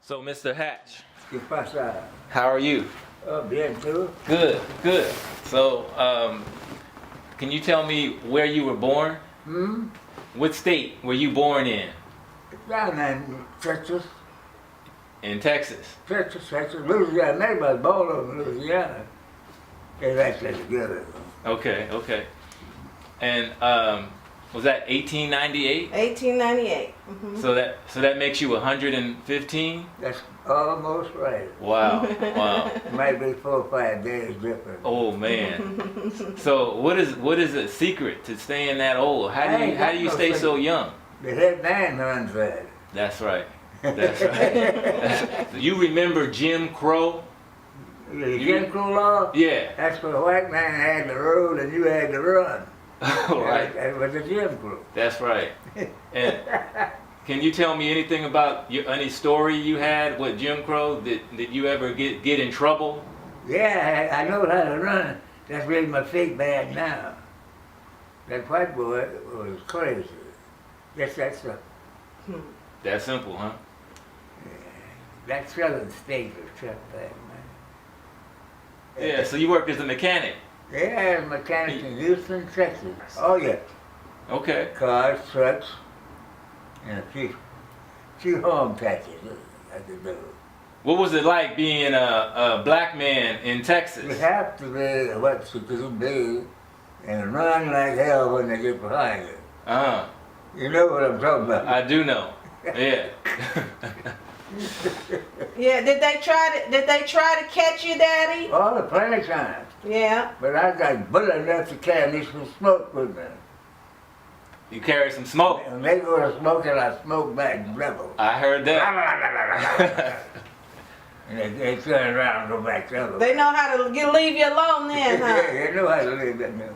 So, Mr. Hatch, ¿Qué pasa? how are you? Oh, bien, ¿tú? Good, good. So, can you tell me where you were born? Hmm? What state were you born in? Down in Texas. In Texas. Texas, Louisiana. Everybody's born over in Louisiana. They like that together. Okay, okay. And was that 1898? 1898. So that makes you 115? That's almost right. Wow, wow. Might be 4 or 5 days different. Oh man. So what is the secret to staying that old? How do you stay so young? The head man runs that. That's right. That's right. You remember Jim Crow? The Jim Crow law? Yeah. That's where a white man had the road and you had to run. Right. That was the Jim Crow. That's right. And can you tell me anything about any story you had with Jim Crow? Did you ever get in trouble? Yeah, I know how to run. That's really my feet bad now. That white boy was crazy. Yes, that's a, That simple, huh? that southern state was tough bad, man. Yeah, so you worked as a mechanic. Yeah, I was a mechanic in Houston, Texas. Oh yeah, Okay. cars, trucks, and a few home patches I could do. What was it like being a black man in You Texas? have to be what you could be and run like hell when they get behind you. Uh-huh. You know what I'm talking about. I do know. Yeah. Yeah, did they try to catch you, Daddy? All the plenty of times. Yeah. But I got bullet enough to carry me some smoke with me. You carry some smoke. When they go to smoking, I smoke back double. I heard that. And they turn around and go back double. They know how to leave you alone then, Yeah, huh? they know how to live that mill.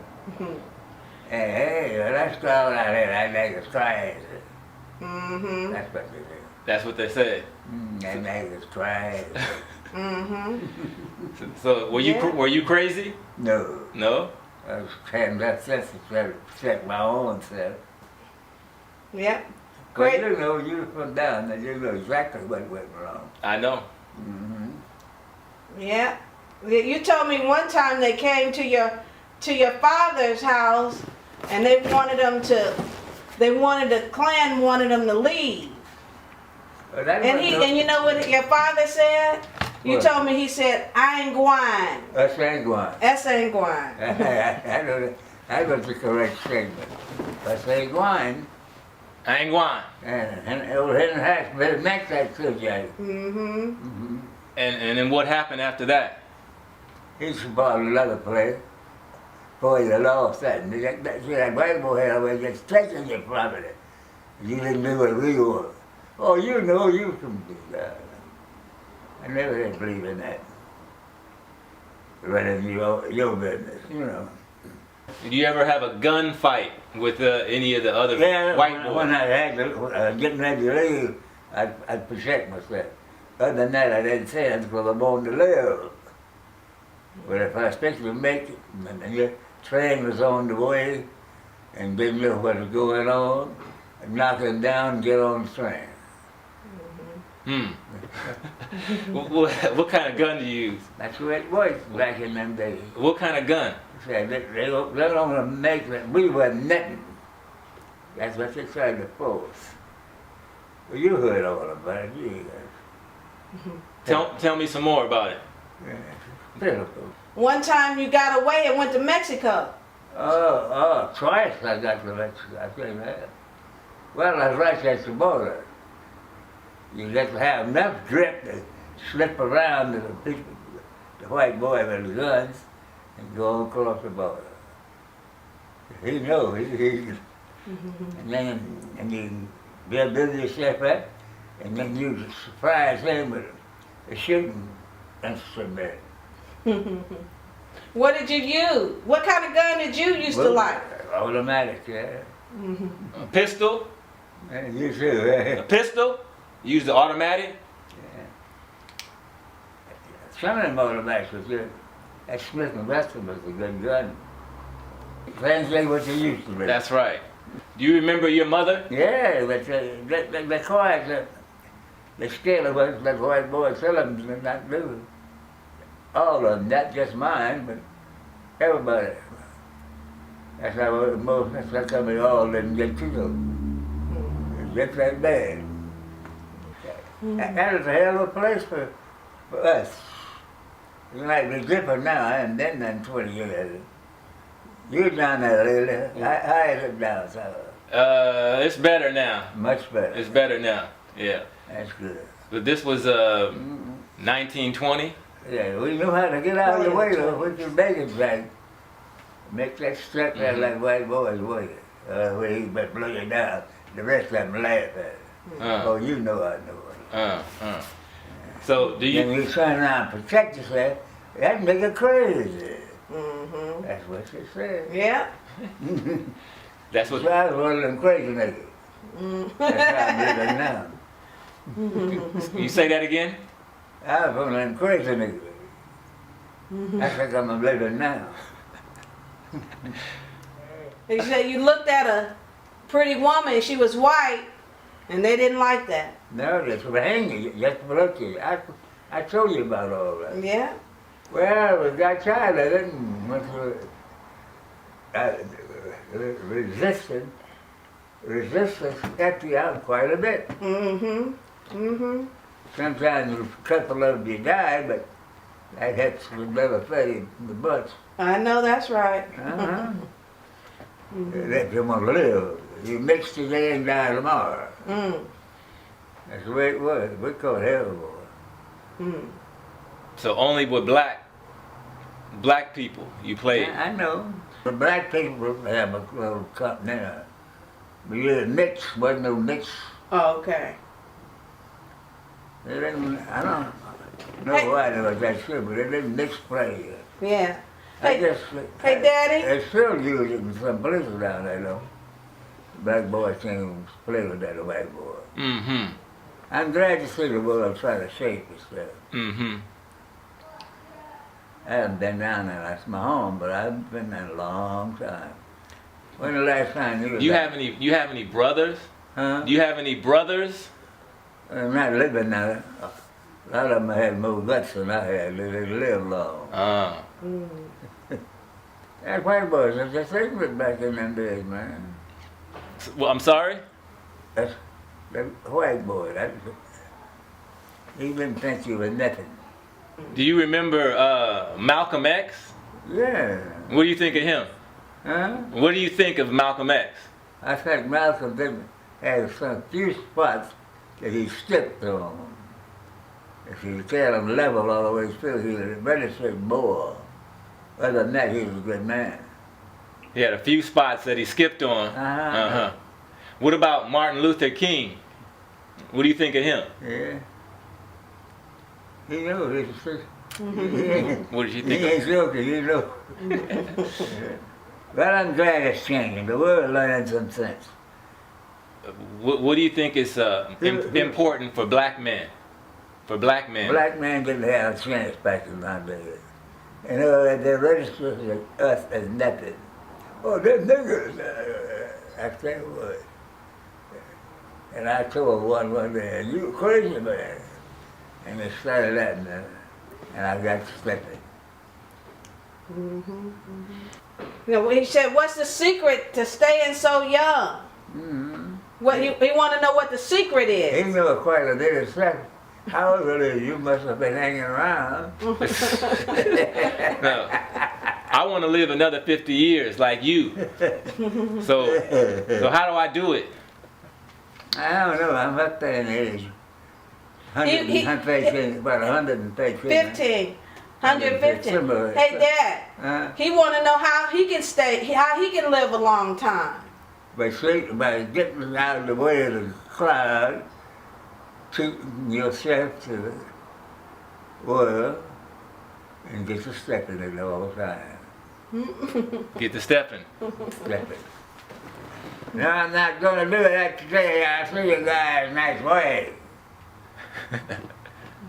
Hey, well, that's crowd out there, I make us cry. Mm-hmm. That's what they do. That's what they said. They make us cry. Mm-hmm. So Yeah. were you crazy? No. No? I was trying that sense to try to protect my own self. Yep. But Great. you know, you're from down there, you know exactly what went wrong. I know. Mm-hmm. Yeah. You told me one time they came to your father's house and the Klan wanted them to leave. Well, that And wasn't no- you know what your father said? You What? told me he said, I ain't gwine. That's ain't going. That's ain't gwine. That was the correct statement. That's ain't going. I ain't going. And old Henry Hatch better make that to you. Mm-hmm. Mm-hmm. And then what happened after that? He's bought another place. Boy, you lost that. And that white boy had always just taking your property. You didn't do what we were. Oh, you know you can do that. I never did believe in that. Running your business, you know. Did you ever have a gunfight with any of the other white boys? When I had to, getting ready to leave, I'd protect myself. Other than that, I didn't say it because I wanted to live. But if I expected to make it, and your train was on the way, and didn't know what was going on, I'd knock him down and get on the train. What kind of gun do you use? That's the way it was back in them days. What kind of gun? They don't want to make that we were nothing. That's what they tried to force. Well, you heard all about it, you guys. Tell me some more about it. Yeah. Pitiful. One time you got away and went to Mexico. Twice I got to Mexico, I tell you that. Well, I was right at the border. You got to have enough grip to slip around to the people, the white boy with the guns, and go across the border. He knows, and you build yourself up, and then you surprise him with a shooting instrument. What did you use? What kind of gun did you used to like? Automatic, yeah. A pistol? And you too, A pistol? You use the automatic? Yeah. Some of them automatics was good. That Smith & Wesson was a good gun. Translate what you used to be. That's right. Do you remember your mother? Yeah, but the cars, They still what that white boy tell them to not do. All of them, not just mine, but everybody. That's how most. That's how we all didn't get to go. It's just that bad. That is a hell of a place for us. It's like we're different now. I haven't been there in 20 years. You're down there lately. How is it down south? It's better now. Much better. It's better now. Yeah. That's good. But this was 1920. Yeah, we knew how to get out of the way though. We could make it back. Make that step there like white boys work. We but blow you down. The rest of them laugh at it. Oh, you know I know it. So do you? Then you turn around and protect yourself. That nigga crazy. That's what she said. Yeah. That's what. So I was one of them crazy niggas. That's how I'm living now. You say that again? I was one of them crazy niggas. That's like I'm living now. They said you looked at a pretty woman, she was white, and they didn't like that. No, that's what hanging. Just look at you. I told you about all that. Yeah. Well, we got tired of it and went to resistance kept you out quite a bit. Sometimes a couple of you died, but that hits the better fade in the butts. I know that's right. If you want to live, you mix today and die tomorrow. That's the way it was. We called hell boy. So only with black people you played. I know. The black people have a little company now. But you didn't mix, wasn't no mix. Oh, okay. They didn't, I don't know why they was that shit, but they didn't mix play. Yeah. I Hey, guess hey, Daddy. they still use it in some places down there, though. Black boys can't play with that white boy. I'm glad to see the world try to shape itself. I haven't been down there. That's my home, but I've been there a long time. When the last time you was You have any brothers? Huh? Do you have any brothers? I'm not living there. A lot of them had more guts than I had. They lived long. That white boys was a secret back in them days, man. Well, I'm sorry? That's the white boy. He didn't think you was nothing. Do you remember Malcolm X? Yeah. What do you think of him? Huh? What do you think of Malcolm X? I think Malcolm didn't have some few spots that he stepped on. If you tell him level all the way through, he was better say more. Other than that, he was a good man. He had a few spots that he skipped on. What about Martin Luther King? What do you think of him? Yeah. He knew he was What did you he think ain't joking, you know. But I'm glad it's changing. The world learned some sense. What do you think is important for black men? For black men? Black men didn't have a chance back in my day. You know, they registered us as nothing. Oh, they're niggers. I tell you what. And I told one day, you crazy man. And they started that, and I got stepping. You know, he said, "What's the secret to staying so young?" What he want to know what the secret is. He knew quite a bit of stuff. How old are you? You must have been hanging around. No. I want to live another 50 years like you. So how do I do it? I don't know. I'm up there in age. 113, about 113. 15. 115. Hey, Dad. He want to know how he can how he can live a long time. By getting out of the way of the crowd, treating yourself to the world, and get to stepping it all the time. Get to stepping. Stepping. No, I'm not going to do that today. I see you guys nice way.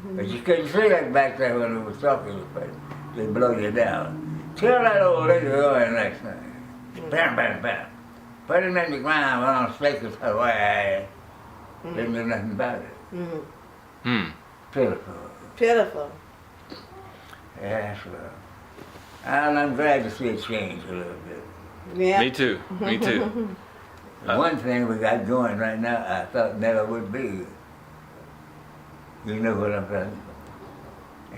But you couldn't see that back there when we was talking, but they blow you down. Tell that old lady going next time. Bam, bam, bam. Put him in the ground, run on stake his away. Didn't do nothing about it. Hmm. Pitiful. Pitiful. Yes, and I'm glad to see it change a little bit. Yeah. Me too. Me too. One thing we got going right now I thought never would be. You know what I'm saying?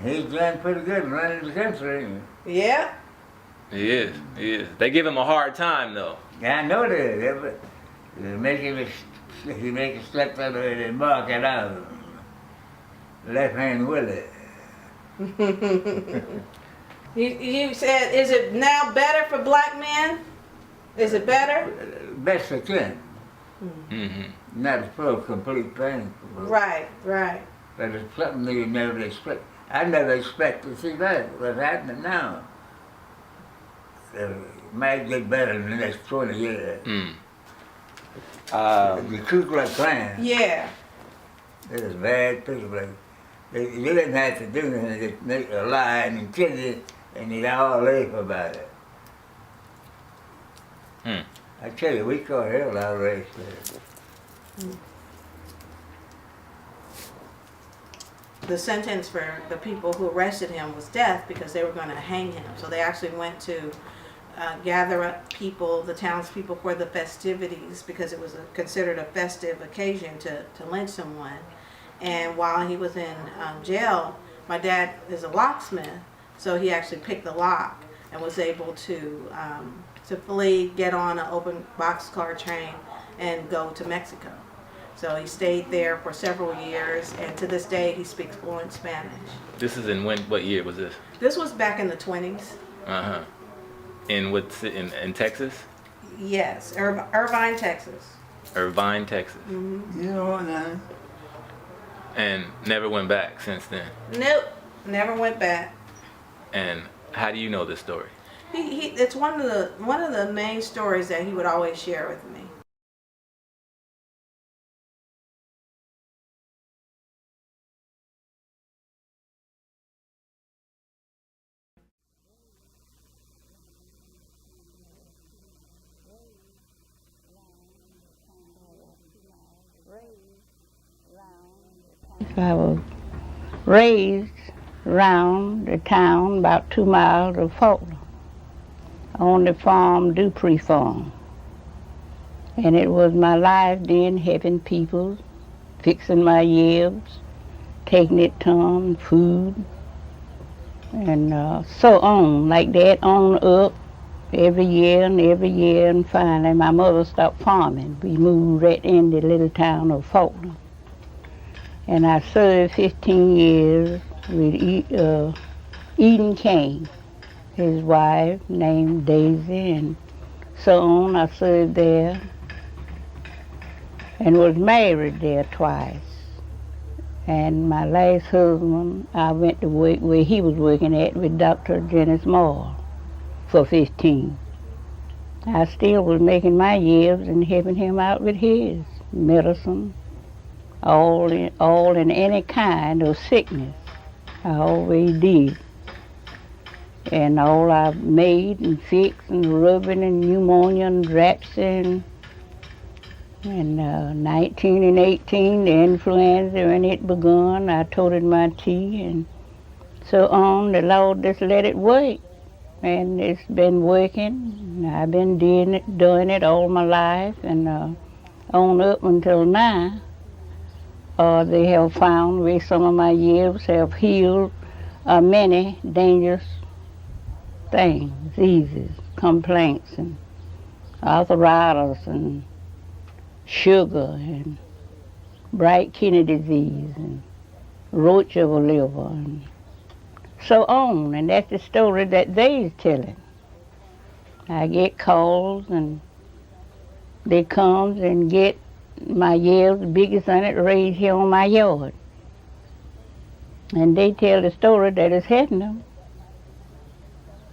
He's doing pretty good running the country. Yeah. He is. He is. They give him a hard time though. Yeah, I know that, but they make him he make a step out of it and mark it out. Left hand Willie. You said, is it now better for black men? Is it better? Best I can. Mm-hmm. Not a full complete thing. Right, right. But it's something that you never expect. I never expected to see that. What's happening now? It might get better in the next 20 years. Mm. The Ku Klux Klan. Yeah. It was bad people. Like, they didn't have to do anything. They just make a lie and kill you, and they all laugh about it. Hmm. I tell you, we caught hell out of race there. The sentence for the people who arrested him was death because they were going to hang him. So they actually went to gather up people, the townspeople, for the festivities because it was considered a festive occasion to lynch someone. And while he was in jail, my dad is a locksmith, so he actually picked the lock and was able to flee, get on an open boxcar train, and go to Mexico. So he stayed there for several years, and to this day he speaks fluent Spanish. This is in what year was this? This was back in the 20s. Uh-huh. In Texas? Yes, Irvine, Texas. Irvine, Texas. Mm-hmm. You know now. And never went back since then. Nope, never went back. And how do you know this story? It's one of the main stories that he would always share with me. I was raised around the town about 2 miles of Fulton on the farm, Dupree farm. And it was my life then helping people, fixing my yibs, taking it to them, food, and so on, like that on up every year, and finally my mother stopped farming. We moved right in the little town of Fulton. And I served 15 years with Eden King, his wife named Daisy, and so on. I served there and was married there twice. And my last husband, I went to work where he was working at with Dr. Dennis Moore for 15. I still was making my years and helping him out with his medicine, all in any kind of sickness. I always did. And all I made and fixed and rubbing and pneumonia and dropsy and 1918, the influenza, when it begun, I toted my tea and so on. The Lord just let it work. And it's been working. I've been doing it all my life and on up until now. They have found where some of my years have healed many dangerous things, diseases, complaints, and arthritis, and sugar, and bright kidney disease, and roach of a liver, and so on. And that's the story that they's telling. I get calls, and they comes and get my years, the biggest on it, raised here on my yard. And they tell the story that is happening them.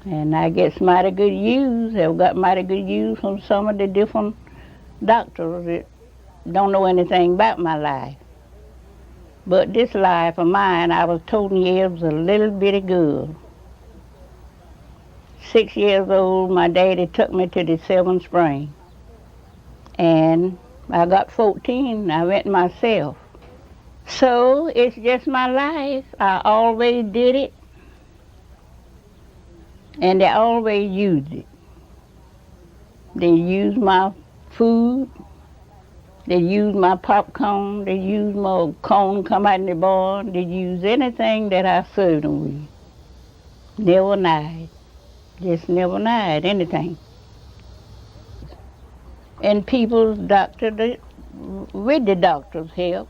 And I get mighty good use. I've got mighty good use from some of the different doctors that don't know anything about my life. But this life of mine, I was told years was a little bitty girl. 6 years old, my daddy took me to the Seven Spring. And I got 14, I went myself. So it's just my life. I always did it, and they always used it. They used my food. They used my popcorn. They used my corn come out in the barn. They used anything that I served them with. Never lied. Just never lied, anything. And people's with the doctor's help,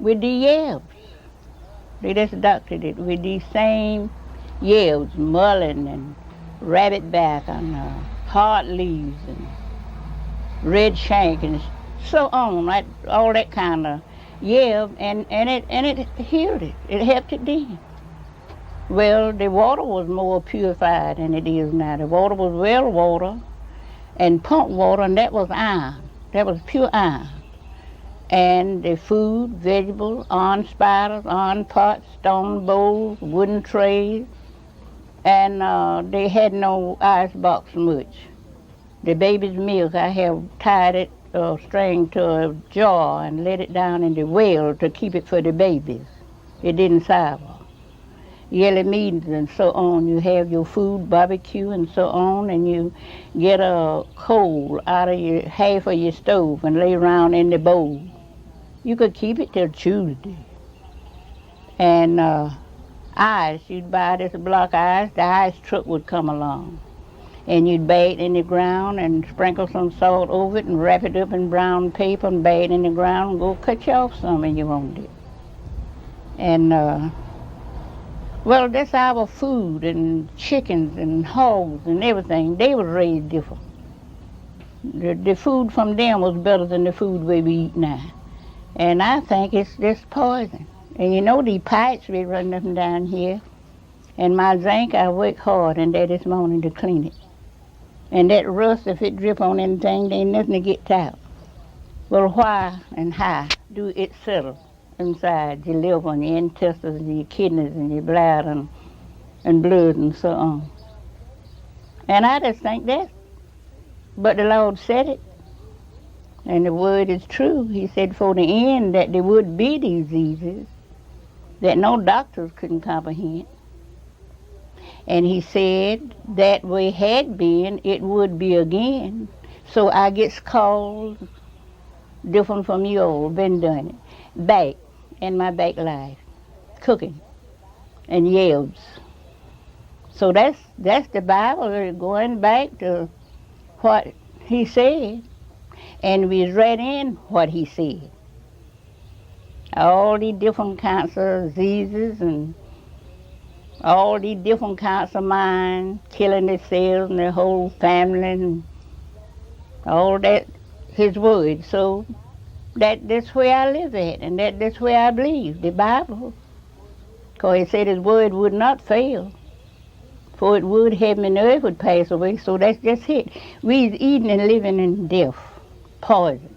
with the yabs. They just doctored it with these same yabs, mullein and rabbitback and hard leaves and red shank and so on, like all that kind of yab, and it healed it. It helped it then. Well, the water was more purified than it is now. The water was well water and pump water, and that was iron. That was pure iron. And the food, vegetables, iron spiders, iron pots, stone bowls, wooden trays, and they had no ice box much. The baby's milk, I have tied it string to a jar and let it down in the well to keep it for the babies. It didn't sour. Yellow meat and so on. You have your food, barbecue and so on, and you get a coal out of your half of your stove and lay around in the bowl. You could keep it till Tuesday. And ice, you'd buy this block of ice, the ice truck would come along. And you'd bake it in the ground and sprinkle some salt over it and wrap it up in brown paper and bake it in the ground and go cut you off some if you wanted it. And well, that's our food, and chickens and hogs and everything. They were raised different. The food from them was better than the food we eat now. And I think it's just poison. And you know these pipes we run up and down here. And my zinc, I work hard in there this morning to clean it. And that rust, if it drip on anything, there ain't nothing to get out. Well, why and how do it settle inside your liver and your intestines and your kidneys and your bladder and blood and so on? And I just think that. But the Lord said it. And the word is true. He said for the end that there would be diseases that no doctors couldn't comprehend. And he said that way had been, it would be again. So I gets called different from you all, been doing it. Back in my back life, cooking and yells. So that's the Bible going back to what he said. And we read in what he said. All these different kinds of diseases and all these different kinds of minds, killing themselves and their whole family and all that, his word. So that's where I live at, and that's where I believe, the Bible. Because he said his word would not fail. For it would, heaven and earth would pass away, so that's just it. We's eating and living in death, poison.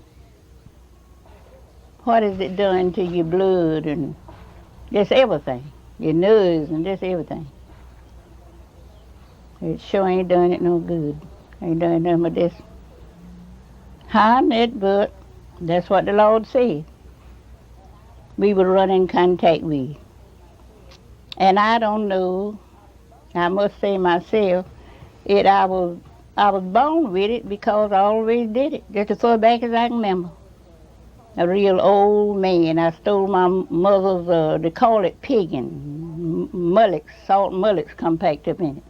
What has it done to your blood and just everything? Your nerves and just everything. It sure ain't done it no good. Ain't done nothing but this harm it, but that's what the Lord said. We were running contact with. And I don't know, I must say myself, I was born with it because I always did it, just as far back as I can remember. A real old man. I stole my mother's, they call it pigging, mullets, salt mullets come packed up in it.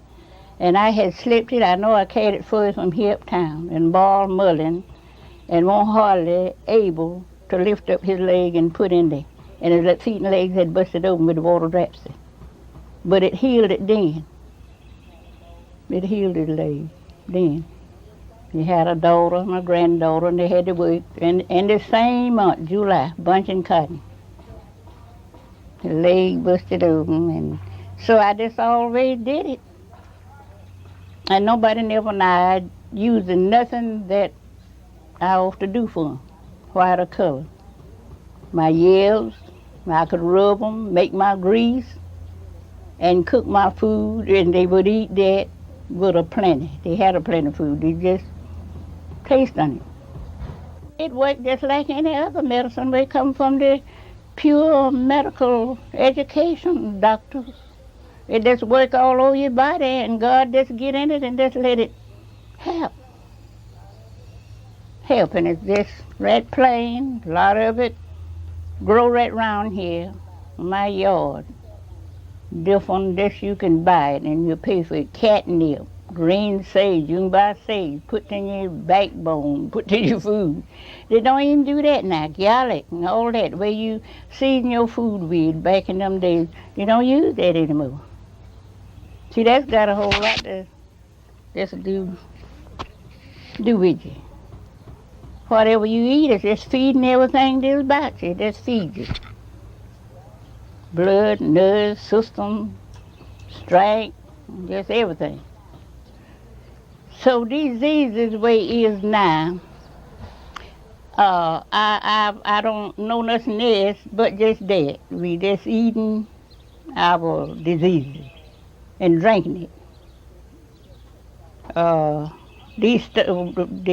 And I had slipped it, I know I carried it first from here uptown, and boiled mullein, and wasn't hardly able to lift up his leg and put in there. And his feet and legs had busted open with the water dropsy. But it healed it then. It healed his leg then. He had a daughter and a granddaughter, and they had to work. And the same month, July, bunching cotton. The leg busted open, and so I just always did it. And nobody never lied, using nothing that I ought to do for them, white or color. My yells, I could rub them, make my grease, and cook my food, and they would eat that with a plenty. They had a plenty of food. They just taste on it. It worked just like any other medicine. We come from the pure medical education, doctors. It just work all over your body, and God just get in it and just let it help. And it's just right plain. A lot of it grow right round here, in my yard. Different this you can buy it, and you pay for it. Catnip, green sage. You can buy sage. Put in your backbone. Put in your food. They don't even do that now. Garlic and all that, where you season your food with back in them days. They don't use that anymore. See, that's got a whole lot to just do with you. Whatever you eat is just feeding everything that's about you. Just feed you. Blood, nerves, system, strength, just everything. So disease is the way it is now. I don't know nothing else but just that. We just eating our diseases and drinking it. The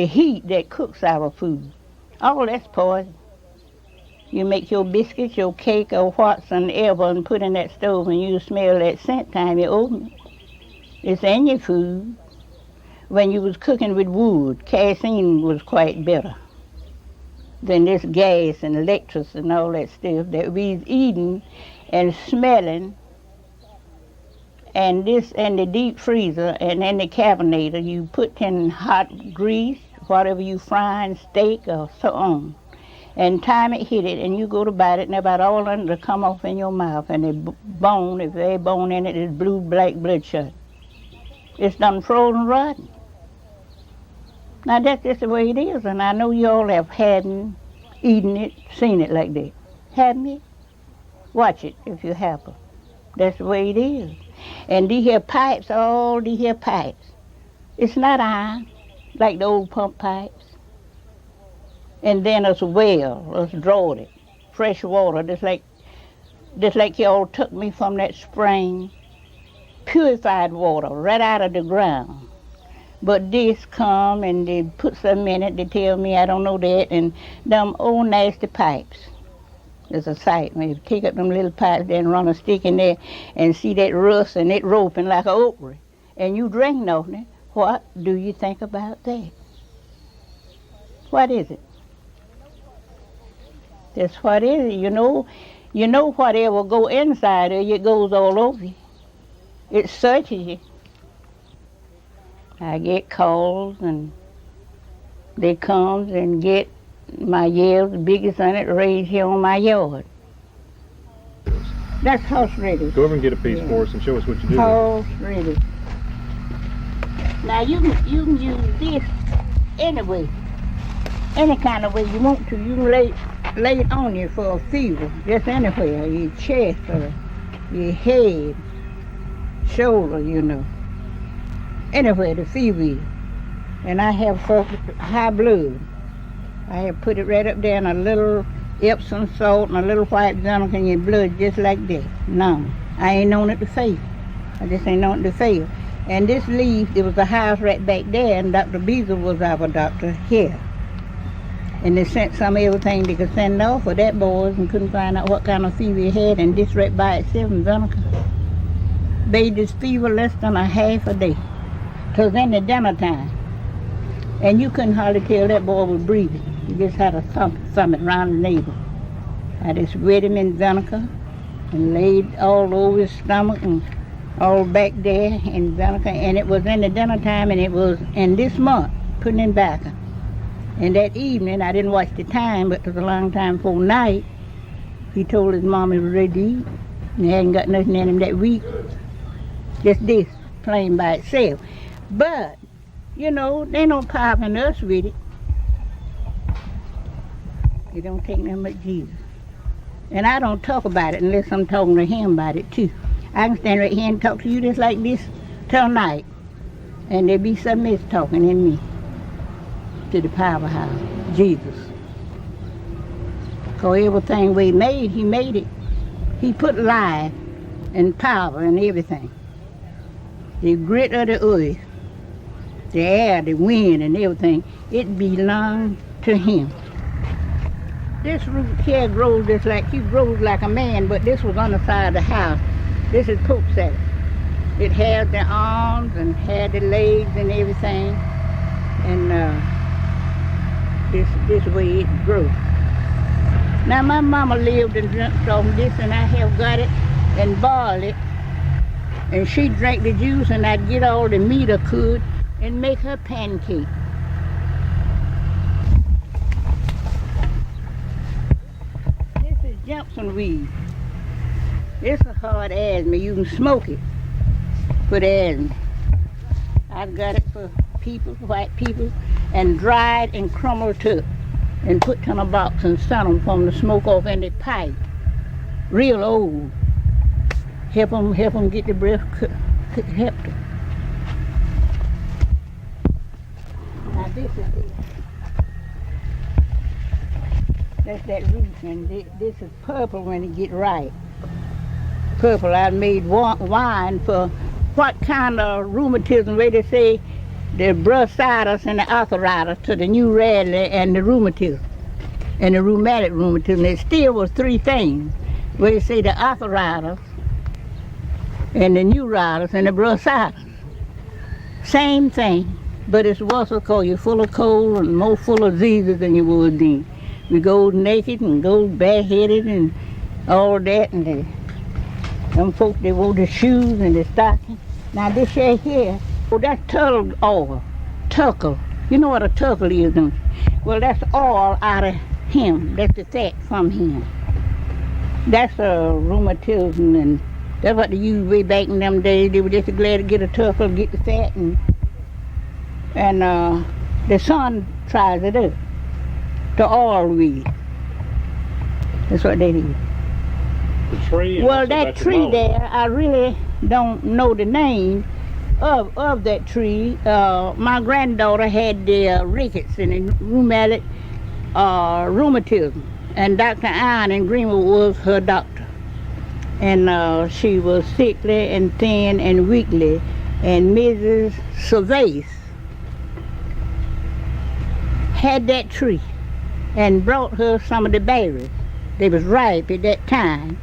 heat that cooks our food, all that's poison. You make your biscuits, your cake, or whatsoever, and put in that stove, and you smell that scent time you open it. It's in your food. When you was cooking with wood, kerosene was quite better than this gas and electric and all that stuff that we's eating and smelling. And this in the deep freezer and in the cabinator, you put in hot grease, whatever you frying, steak or so on. And time it hit it, and you go to bite it, and about all of it come off in your mouth. And the bone, if there's bone in it, is blue, black, bloodshot. It's done frozen rotten. Now that's just the way it is, and I know you all have hadn't eaten it, seen it like that. Haven't you? Watch it if you happen. That's the way it is. And these here pipes, all these here pipes, it's not iron, like the old pump pipes. And then it's a well, it's drawed it, fresh water, just like y'all took me from that spring, purified water right out of the ground. But this come and they put something in it, they tell me I don't know that, and them old nasty pipes. There's a sight when you take up them little pipes, then run a stick in there and see that rust and it roping like a okra, and you drink nothing. What do you think about that? What is it? That's what it is. You know whatever go inside of you, it goes all over you. It searches you. I get calls and they comes and get my yells, the biggest on it, raised here on my yard. That's house ready. Go over and get a piece for us and show us what you do. House ready. Now you can use this anyway, any kind of way you want to. You can lay it on you for a fever, just anywhere, your chest or your head, shoulder, anywhere to fever you. And I have high blood. I have put it right up there in a little Epsom salt and a little white vinegar in your blood just like that. No, I ain't known it to fail. I just ain't known it to fail. And this leaf, there was a house right back there, and Dr. Beazer was our doctor here. And they sent some of everything they could send off for that boys and couldn't find out what kind of fever he had, and this right by itself in vinegar made this fever less than a half a day. 'Twas in the dinner time. And you couldn't hardly tell that boy was breathing. He just had a something around the navel. I just wet him in vinegar and laid all over his stomach and all back there in vinegar. And it was in the dinner time, and it was in this month, putting in back. And that evening, I didn't watch the time, but it was a long time before night, he told his mom he was ready to eat. And he hadn't got nothing in him that week. Just this, plain by itself. But they don't popping us with it. It don't take nothing but Jesus. And I don't talk about it unless I'm talking to him about it too. I can stand right here and talk to you just like this till night. And there be something else talking in me to the powerhouse, Jesus. Because everything we made, he made it. He put life and power and everything. The grit of the earth, the air, the wind, and everything, it belonged to him. This root here grows just like, he grows like a man, but this was on the side of the house. This is poke salad. It had the arms and had the legs and everything. And this way it grows. Now my mama lived and drank from this, and I have got it and boiled it. And she drank the juice, and I'd get all the meat I could and make her pancake. This is Johnson weed. It's a hard asthma. You can smoke it for the asthma. I've got it for people, white people, and dried and crumbled up and put in a box and sent them from the smoke off in the pipe. Real old. Help them get the breath, help them. Now this is it. That's that root, and this is purple when it get ripe. Purple, I made wine for what kind of rheumatism, where they say the bursitis and the arthritis to the new radley and the rheumatism and the rheumatic rheumatism. It still was three things, where they say the arthritis and the neuritis and the bursitis. Same thing, but it's worse because you're full of cold and more full of diseases than you would then. We go naked and go bareheaded and all that, and them folks, they wore the shoes and the stockings. Now this here, well, that's turtle oil, turkle. You know what a turkle is, don't you? Well, that's oil out of him. That's the fat from him. That's a rheumatism, and that's what they used way back in them days. They were just glad to get a turkle, get the fat, and the son tries it up. The oil weed. That's what they did. The tree. Well, that tree there, I really don't know the name of that tree. My granddaughter had the rickets and the rheumatism, and Dr. Iron in Greenwood was her doctor. And she was sickly and thin and weakly, and Mrs. Cervais had that tree and brought her some of the berries. They was ripe at that time,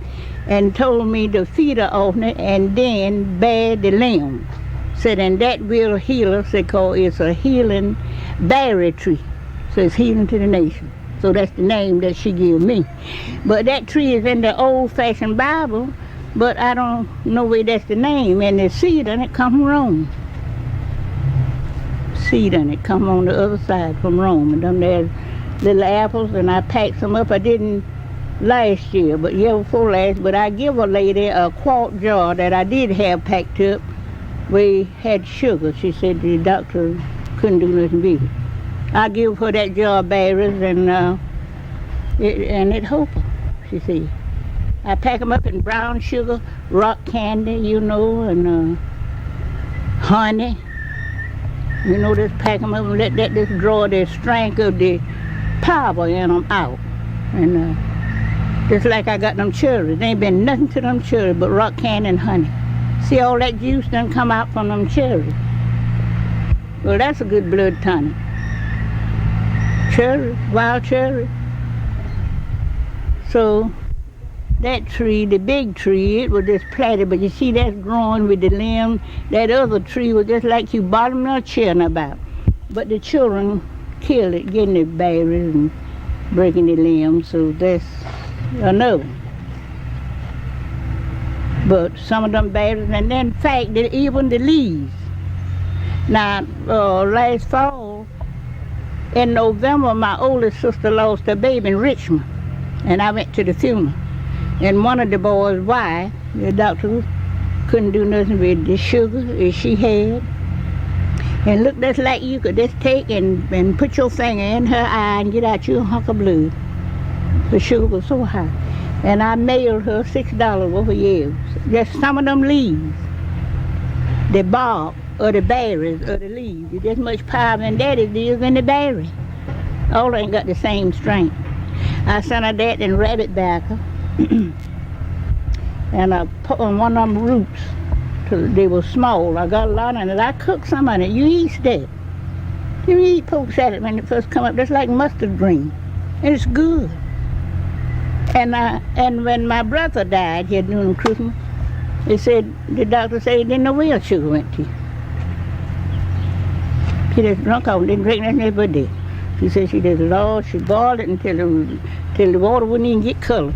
and told me to feed her on it and then bare the limb. Said, and that will heal her, said, cause it's a healing berry tree. So it's healing to the nation. So that's the name that she gave me. But that tree is in the old-fashioned Bible, but I don't know where that's the name. And the seed on it come from Rome. Seed on it come on the other side from Rome. And them there little apples, and I packed some up. I didn't last year, but year before last, but I give a lady a quart jar that I did have packed up. We had sugar. She said the doctor couldn't do nothing with it. I give her that jar of berries, and it helped her, she said. I pack them up in brown sugar, rock candy, you know, and honey. You know, just pack them up and let that just draw the strength of the power in them out. And just like I got them cherries. There ain't been nothing to them cherries but rock candy and honey. See, all that juice done come out from them cherries. Well, that's a good blood tonic. Cherries, wild cherries. So that tree, the big tree, it was just planted, but you see that's growing with the limb. That other tree was just like you bottom of a chair about. But the children killed it, getting the berries and breaking the limbs, so that's another. But some of them berries, and then in fact, even the leaves. Now, last fall, in November, my oldest sister lost her baby in Richmond, and I went to the funeral. And one of the boys' wife, the doctor couldn't do nothing with the sugar that she had. And look, that's like you could just take and put your finger in her eye and get out you a hunk of blood. The sugar was so high. And I mailed her $6 over years. Just some of them leaves. The bark or the berries or the leaves. There's as much power in that as there is in the berry. All ain't got the same strength. I sent her that and rabbit backer. And I put on one of them roots till they were small. I got a lot in it. I cooked some of it. You eat that. You eat poke salad when it first come up. That's like mustard green. And it's good. And when my brother died here during Christmas, they said, the doctor said he didn't know where sugar went to. She just drunk off, didn't drink nothing but did. She said she just lost, she boiled it until the water wouldn't even get color.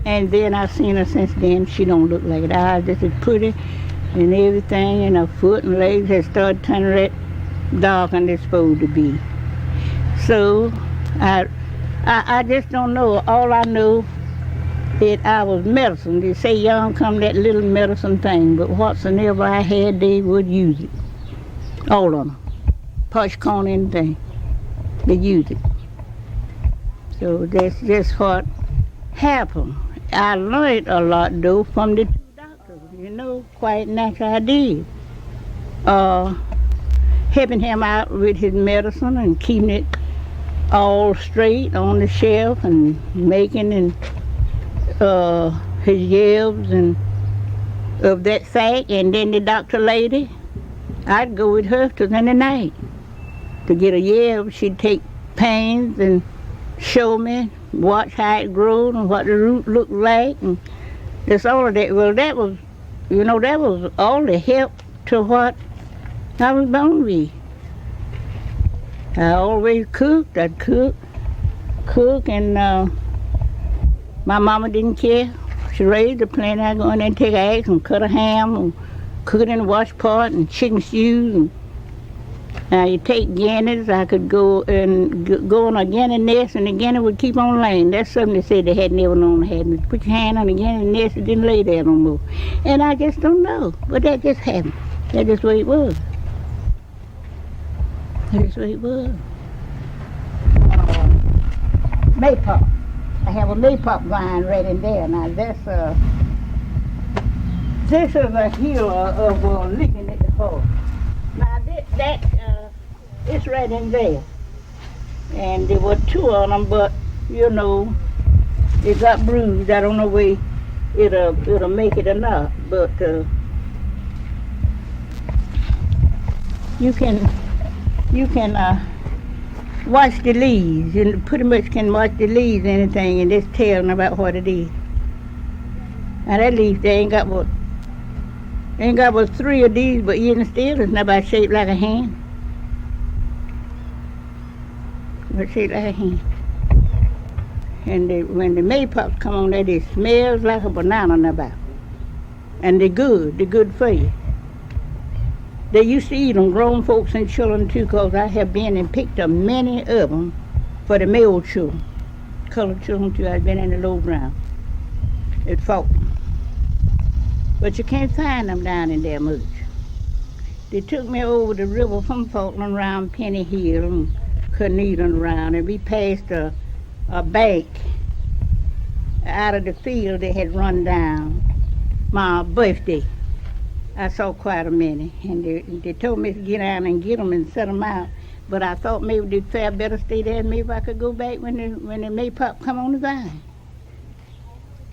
And then I've seen her since then. She don't look like it. Her eyes just as pretty and everything, and her foot and legs has started turning red, dark than they're supposed to be. So I just don't know. All I know is I was medicine. They say young come that little medicine thing, but whatsoever I had, they would use it. All of them. Push corn, anything. They use it. So that's just what happened. I learned a lot though from the two doctors, quite natural I did. Helping him out with his medicine and keeping it all straight on the shelf and making his yells and of that fact. And then the doctor lady, I'd go with her to the night to get a yell. She'd take pains and show me, watch how it grows and what the root looked like, and that's all of that. Well, that was all the help to what I was born with. I always cooked. I'd cook, and my mama didn't care. She raised a plenty. I'd go in there and take an axe and cut a ham and cook it in the wash pot and chicken stews. And you take guineas. I could go on a guinea nest, and the guinea would keep on laying. That's something they said they had never known to have. You put your hand on the guinea nest, it didn't lay there no more. And I just don't know, but that just happened. That's just the way it was. That's the way it was. Maypop. I have a maypop vine right in there. Now this is a healer of licking at the heart. Now it's right in there. And there were two of them, but it got bruised. I don't know whether it'll make it or not. But you can watch the leaves. You pretty much can watch the leaves, anything, and just tell them about what it is. Now that leaf, they ain't got but 3 of these, but even still, it's not about shaped like a hand. But shaped like a hand. And when the maypops come on there, it smells like a banana about. And they're good for you. They used to eat them, grown folks and children too, because I have been and picked up many of them for the male children. Colored children too, I've been in the low ground. It fought them. But you can't find them down in there much. They took me over the river from Falkland around Penny Hill and Canoodling around, and we passed a bank out of the field that had run down my birthday. I saw quite a many, and they told me to get down and get them and set them out. But I thought maybe they'd fare better stay there, and maybe I could go back when the maypop come on the vine.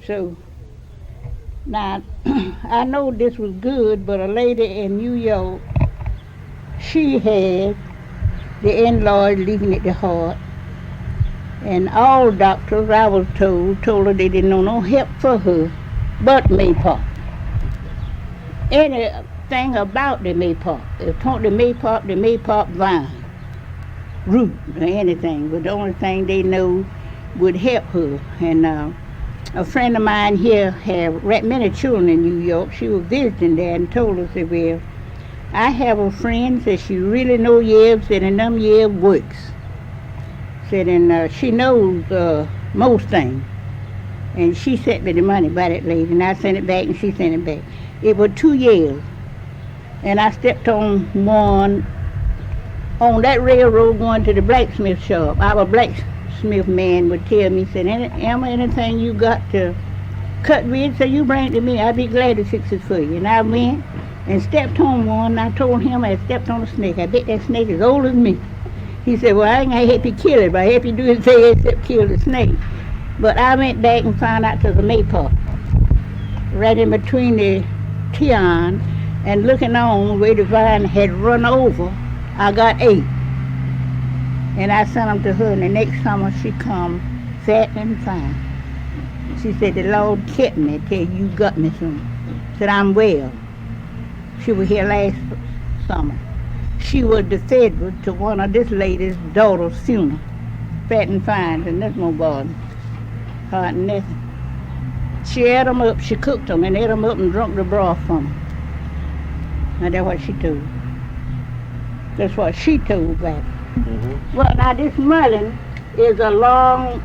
So now I know this was good, but a lady in New York, she had the in-laws leaking at the heart, and all doctors, I was told her they didn't know no help for her but maypop. Anything about the maypop, if the maypop vine, root or anything, but the only thing they know would help her. And a friend of mine here had many children in New York. She was visiting there and told us that, well, I have a friend that she really knows herbs, and them herbs works. Said, and she knows most things. And she sent me the money by that lady, and I sent it back, and she sent it back. It was 2 years, and I stepped on one on that railroad going to the blacksmith shop. Our blacksmith man would tell me, said, Emma, anything you got to cut with, so you bring it to me. I'd be glad to fix it for you. And I went and stepped on one, and I told him I stepped on a snake. I bet that snake is older than me. He said, well, I ain't gonna help you kill it, but I help you do anything except kill the snake. But I went back and found out there's a maypop right in between the Tian, and looking on where the vine had run over, I got 8. And I sent them to her, and the next summer she come fat and fine. She said, the Lord kept me till you got me some. Said, I'm well. She was here last summer. She was the federal to one of this lady's daughter's funeral. Fat and fine, and that's no bother. Hard nothing. She ate them up, she cooked them and ate them up and drunk the broth from them. Now that's what she told. That's what she told back. Mm-hmm. Well, now this mullein is a long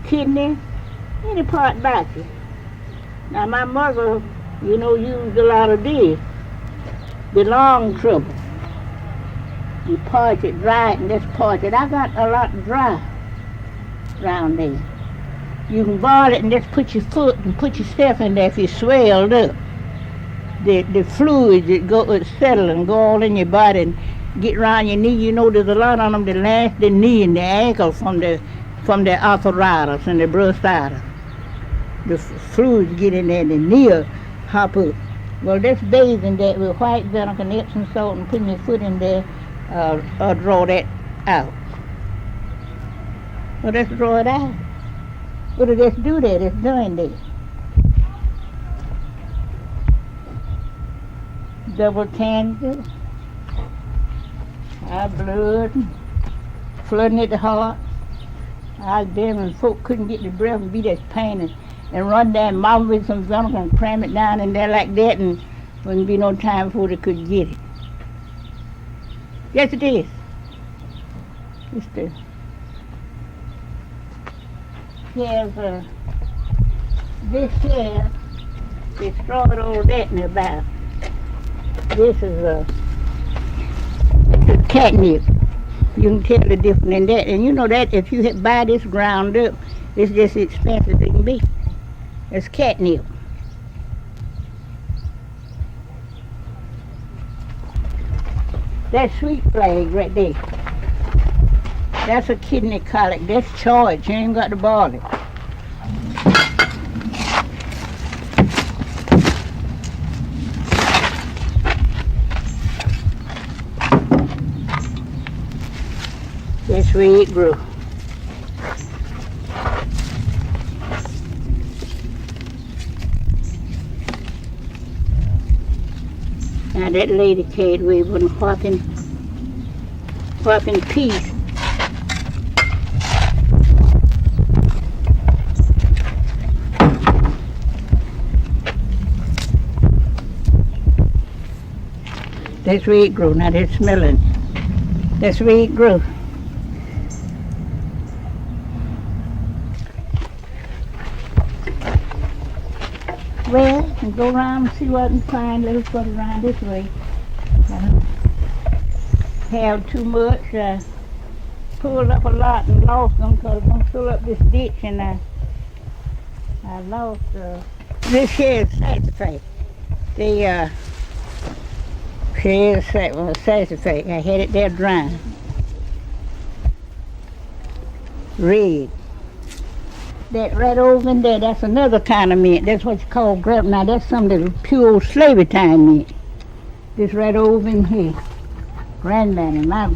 kidney, any part back it. Now my mother, used a lot of this. The long trouble. You parch it, dry it, and just parch it. I got a lot dry around there. You can boil it and just put your foot and put your stuff in there if you swelled up. The fluids that go settle and go all in your body and get around your knee. There's a lot on them that last the knee and the ankle from the arthritis and the bursitis. The fluids get in there and the knee will hop up. Well, just bathing that with white vinegar and Epsom salt and putting your foot in there, draw that out. Well, let's draw it out. Well, just do that, it's done there. Double cancer, high blood, flooding at the heart. I was there when folk couldn't get the breath and be that pain and run down mouth with some vinegar and cram it down in there like that and wouldn't be no time before they could get it. Yes, it is. It's the here's this here, they strawed all that in about. This is catnip. You can tell the difference in that. And that if you buy this ground up, it's just expensive it can be. It's catnip. That's sweet flag right there. That's a kidney colic. That's charged. You ain't got to boil it. That's where it grew. Now that lady carried away with a whopping piece. That's where it grew. Now that's smelling. That's where it grew. Well, and go around and see what I can find. Let's go around this way. Have too much. Pulled up a lot and lost them because I'm going to fill up this ditch and I lost this here is sassafras. Here's sassafras. I had it there drying. Red. That right over in there, that's another kind of mint. That's what you call grape. Now that's some of the pure slavery time mint. This right over in here. Granddaddy, my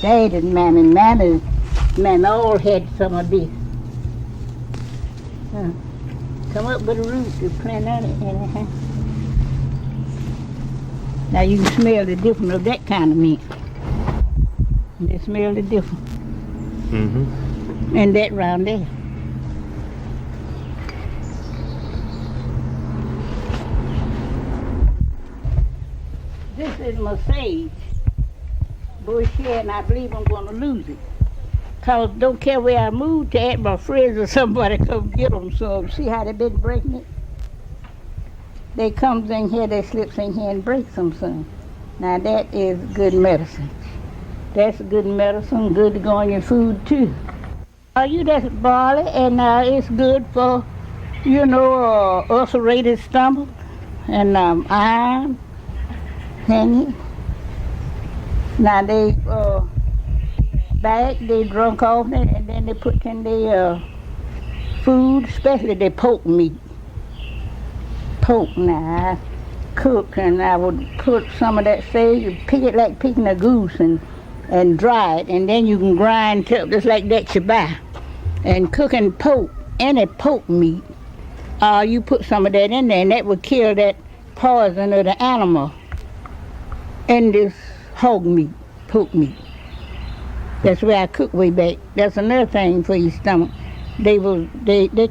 daddy's mammy all had some of this. Come up with the roots, you plant on it. Now you can smell the difference of that kind of mint. They smell the difference. Mm-hmm. And that round there. This is my sage bush here, and I believe I'm going to lose it. Cause don't care where I move to at, my friends or somebody come get them some. See how they been breaking it? They comes in here, they slips in here and breaks them some. Now that is good medicine. That's good medicine, good to go on your food too. You just boil it, and it's good for, ulcerated stomach and iron. And now they they drunk off it, and then they put in their food, especially their pork meat. Pork now, I cook, and I would put some of that sage, pick it like picking a goose, and dry it, and then you can grind it up just like that you buy. And cooking pork, any pork meat, you put some of that in there, and that would kill that poison of the animal in this hog meat, pork meat. That's where I cook way back. That's another thing for your stomach. They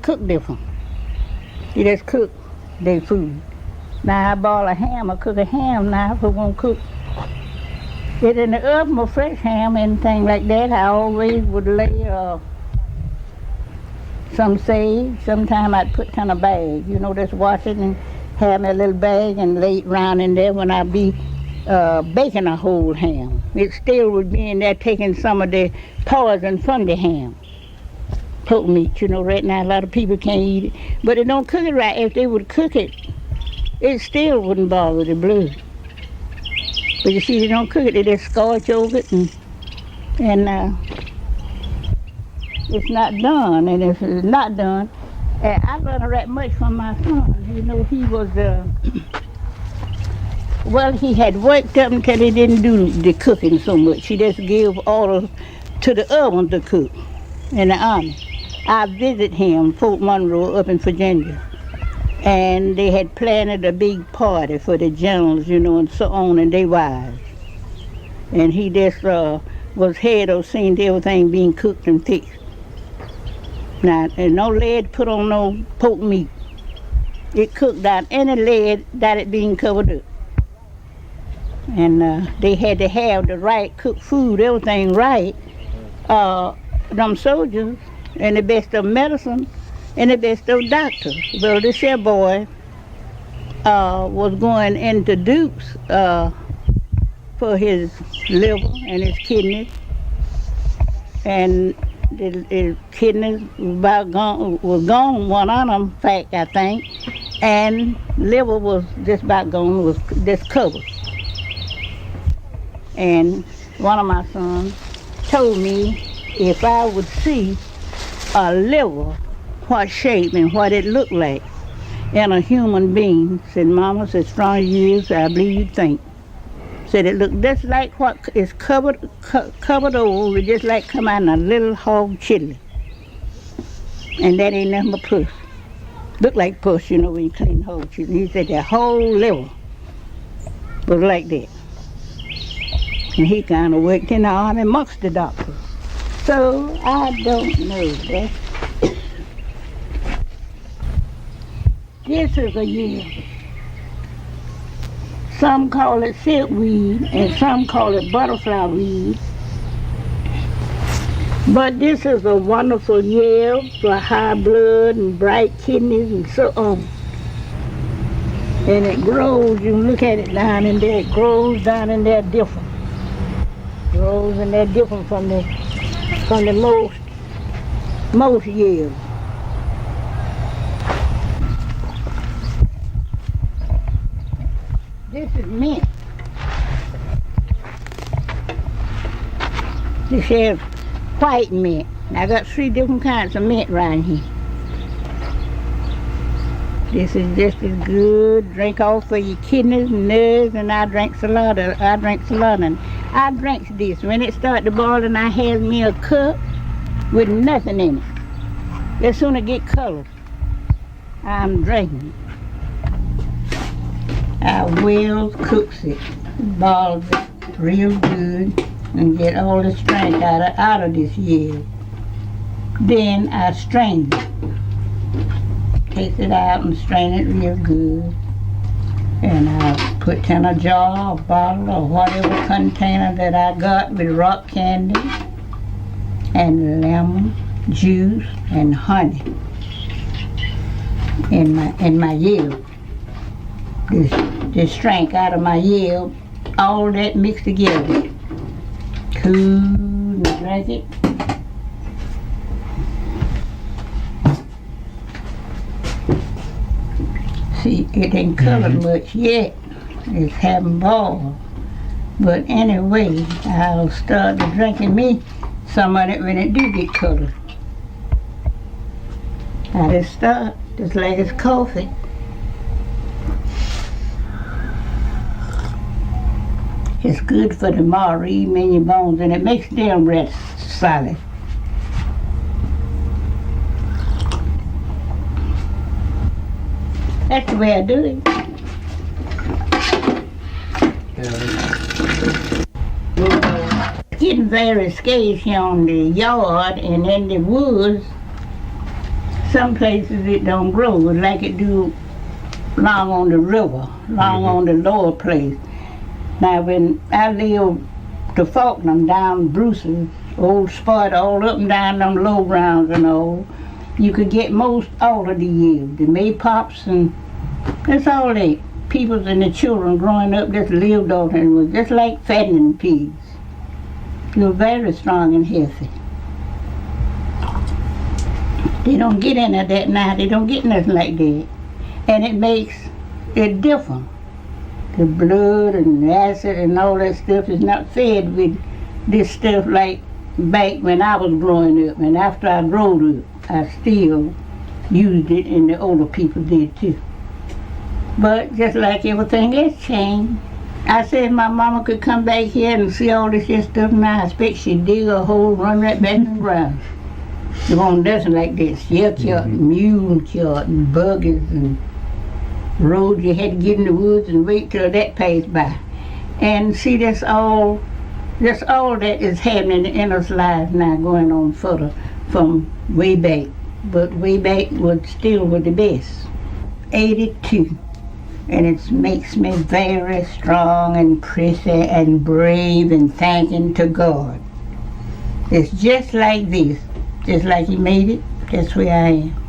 cook different. You just cook their food. Now I boil a ham, I cook a ham now if we're gonna cook it in the oven or fresh ham, anything like that. I always would lay some sage. Sometimes I'd put in a bag, just wash it and have a little bag and lay it around in there when I be baking a whole ham. It still would be in there taking some of the poison from the ham. Pork meat, right now a lot of people can't eat it. But they don't cook it right. If they would cook it, it still wouldn't bother the blood. But you see, they don't cook it, they just scorch over it and it's not done. And if it's not done, I learned that much from my son. He was well, he had worked up until he didn't do the cooking so much. He just gave orders to the others to cook in the army. I visited him, Fort Monroe, up in Virginia. And they had planted a big party for the generals, and so on, and their wives. And he just was head of seeing everything being cooked and fixed. Now, there's no lead put on no pork meat. It cooked out any lead that it being covered up. And they had to have the right cooked food, everything right. Them soldiers and the best of medicine and the best of doctors. Well, this here boy was going into Duke's for his liver and his kidneys. And his kidneys was gone, one of them, in fact, I think. And liver was just about gone, was just covered. And one of my sons told me if I would see a liver, what shape and what it looked like in a human being, said, Mama, as strong as you is, I believe you think. Said it looked just like what is covered over, just like come out in a little hog chili. And that ain't nothing but puss. Look like puss, when you clean hog chili. He said that whole liver was like that. And he kind of worked in the army amongst the doctors. So I don't know that. This is a year. Some call it silkweed and some call it butterfly weed. But this is a wonderful year for high blood and bright kidneys and so on. And it grows, you look at it down in there, it grows down in there different. Grows in there different from the most years. This is mint. This is white mint. I got 3 different kinds of mint around here. This is just as good. Drink all for your kidneys and nerves, and I drink salada. And I drink this. When it started to boil, and I had me a cup with nothing in it. As soon as it get colored, I'm drinking it. I well cooks it, boils it real good, and get all the strength out of this year. Then I strain it. Take it out and strain it real good. And I put in a jar, a bottle, or whatever container that I got with rock candy and lemon juice and honey in my yield. This strength out of my yield, all that mixed together. Cool and drink it. See, it ain't colored much yet. It's haven't boiled. But anyway, I'll start to drinking me some of it when it do get colored. I just start, just like it's coffee. It's good for the marrow, even in your bones, and it makes them rest solid. That's the way I do it. Getting very scarce here on the yard and in the woods. Some places it don't grow like it do along on the river, along on the lower place. Now when I lived to Faulkner down Bruce's old spot all up and down them low grounds and all, you could get most all of the yield. The maypops and that's all that. People and the children growing up just lived on it. It was just like fattening pigs. They were very strong and healthy. They don't get any of that now. They don't get nothing like that. And it makes it different. The blood and the acid and all that stuff is not fed with this stuff like back when I was growing up. And after I grew up, I still used it, and the older people did too. But just like everything else changed. I said if my mama could come back here and see all this here stuff now, I expect she'd dig a hole, run right back in the ground. There wasn't nothing like this. Yuck, mule cart and buggies and roads you had to get in the woods and wait till that passed by. And see, that's all that is happening in us lives now, going on further from way back. But way back was still with the best. 82. And it makes me very strong and pretty and brave and thanking to God. It's just like this. Just like He made it, that's where I am.